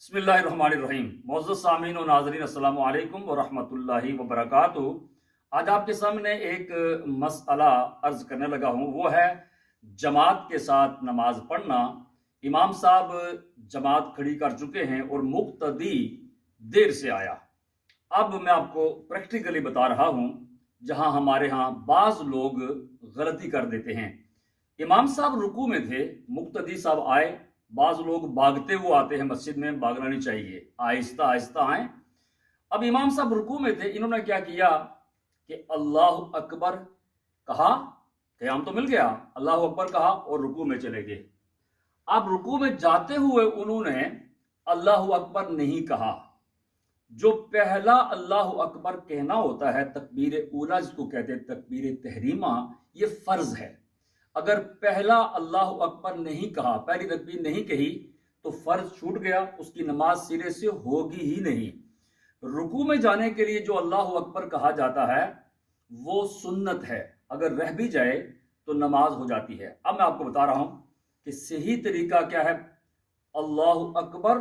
بسم اللہ الرحمن الرحیم۔ معزز سامعین و ناظرین، السلام علیکم ورحمۃ اللہ وبرکاتہ۔ آج آپ کے سامنے ایک مسئلہ عرض کرنے لگا ہوں، وہ ہے جماعت کے ساتھ نماز پڑھنا۔ امام صاحب جماعت کھڑی کر چکے ہیں اور مقتدی دیر سے آیا۔ اب میں آپ کو پریکٹیکلی بتا رہا ہوں جہاں ہمارے ہاں بعض لوگ غلطی کر دیتے ہیں۔ امام صاحب رکوع میں تھے، مقتدی صاحب آئے۔ بعض لوگ بھاگتے ہوئے آتے ہیں مسجد میں، بھاگنا نہیں چاہیے، آہستہ آہستہ آئیں۔ اب امام صاحب رکوع میں تھے، انہوں نے کیا کیا کہ اللہ اکبر کہا، قیام تو مل گیا، اللہ اکبر کہا اور رکوع میں چلے گئے۔ اب رکوع میں جاتے ہوئے انہوں نے اللہ اکبر نہیں کہا۔ جو پہلا اللہ اکبر کہنا ہوتا ہے، تکبیر اولا جس کو کہتے ہیں، تکبیر تحریمہ، یہ فرض ہے۔ اگر پہلا اللہ اکبر نہیں کہا، پہلی تکبیر نہیں کہی تو فرض چھوٹ گیا، اس کی نماز سرے سے ہوگی ہی نہیں۔ رکوع میں جانے کے لیے جو اللہ اکبر کہا جاتا ہے وہ سنت ہے، اگر رہ بھی جائے تو نماز ہو جاتی ہے۔ اب میں آپ کو بتا رہا ہوں کہ صحیح طریقہ کیا ہے۔ اللہ اکبر،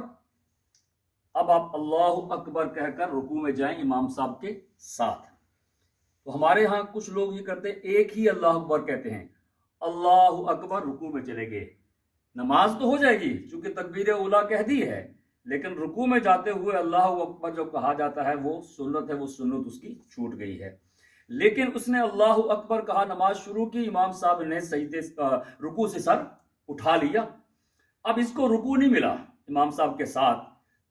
اب آپ اللہ اکبر کہہ کر رکوع میں جائیں امام صاحب کے ساتھ۔ تو ہمارے ہاں کچھ لوگ یہ کرتے ہیں، ایک ہی اللہ اکبر کہتے ہیں، اللہ اکبر، رکوع میں چلے گئے۔ نماز تو ہو جائے گی چونکہ تکبیر اولا کہہ دی ہے، لیکن رکوع میں جاتے ہوئے اللہ اکبر جو کہا جاتا ہے وہ سنت ہے، وہ سنت اس کی چھوٹ گئی ہے۔ لیکن اس نے اللہ اکبر کہا، نماز شروع کی، امام صاحب نے سجدے رکوع سے سر اٹھا لیا۔ اب اس کو رکوع نہیں ملا امام صاحب کے ساتھ،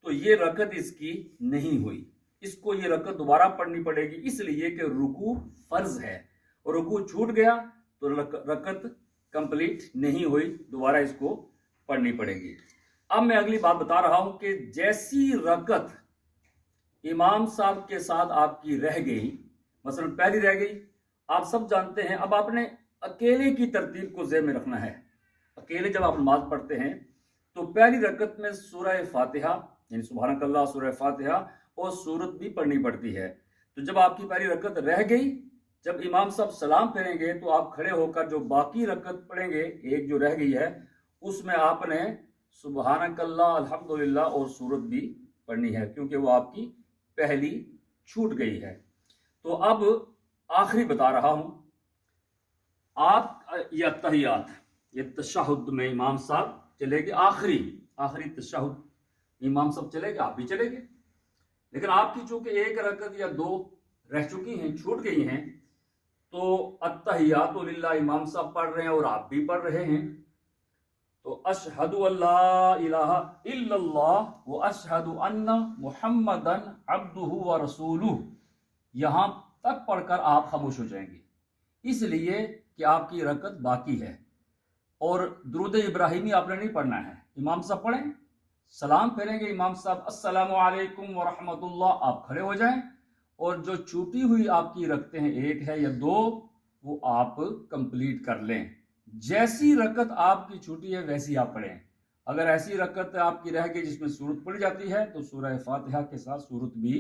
تو یہ رکعت اس کی نہیں ہوئی، اس کو یہ رکعت دوبارہ پڑھنی پڑے گی، اس لیے کہ رکوع فرض ہے اور رکوع چھوٹ گیا تو رکعت کمپلیٹ نہیں ہوئی، دوبارہ اس کو پڑھنی پڑے گی۔ اب میں اگلی بات بتا رہا ہوں کہ جیسی رکعت امام صاحب کے ساتھ آپ کی رہ گئی، مثلا پہلی رہ گئی، آپ سب جانتے ہیں، اب آپ نے اکیلے کی ترتیب کو ذہن میں رکھنا ہے۔ اکیلے جب آپ نماز پڑھتے ہیں تو پہلی رکعت میں سورہ فاتحہ یعنی سبحانک اللہ، سورہ فاتحہ اور سورت بھی پڑھنی پڑتی ہے۔ تو جب آپ کی پہلی رکعت رہ گئی، جب امام صاحب سلام پھیریں گے تو آپ کھڑے ہو کر جو باقی رکعت پڑھیں گے، ایک جو رہ گئی ہے، اس میں آپ نے سبحانک اللہ، الحمدللہ اور سورت بھی پڑھنی ہے، کیونکہ وہ آپ کی پہلی چھوٹ گئی ہے۔ تو اب آخری بتا رہا ہوں، آپ یہ تحیات، یہ تشہد میں امام صاحب چلے گے، آخری تشہد امام صاحب چلے گے، آپ بھی چلے گے، لیکن آپ کی چونکہ ایک رکعت یا دو رہ چکی ہیں، چھوٹ گئی ہیں، تو التحیات للہ امام صاحب پڑھ رہے ہیں اور آپ بھی پڑھ رہے ہیں، تو اشہد ان لا الہ الا اللہ و اشہد ان محمدا عبدہ و رسولہ، یہاں تک پڑھ کر آپ خاموش ہو جائیں گے، اس لیے کہ آپ کی رکعت باقی ہے۔ اور درود ابراہیمی آپ نے نہیں پڑھنا ہے، امام صاحب پڑھیں، سلام پھیریں گے امام صاحب، السلام علیکم ورحمۃ اللہ، آپ کھڑے ہو جائیں، اور جو چھوٹی ہوئی آپ کی رکعتیں ہیں، ایک ہے یا دو، وہ آپ کمپلیٹ کر لیں۔ جیسی رکعت آپ کی چھوٹی ہے ویسی آپ پڑھیں۔ اگر ایسی رکعت آپ کی رہ گئی جس میں سورت پڑھ جاتی ہے تو سورہ فاتحہ کے ساتھ سورت بھی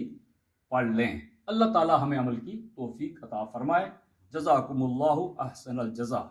پڑھ لیں۔ اللہ تعالی ہمیں عمل کی توفیق عطا فرمائے۔ جزاکم اللہ احسن الجزا۔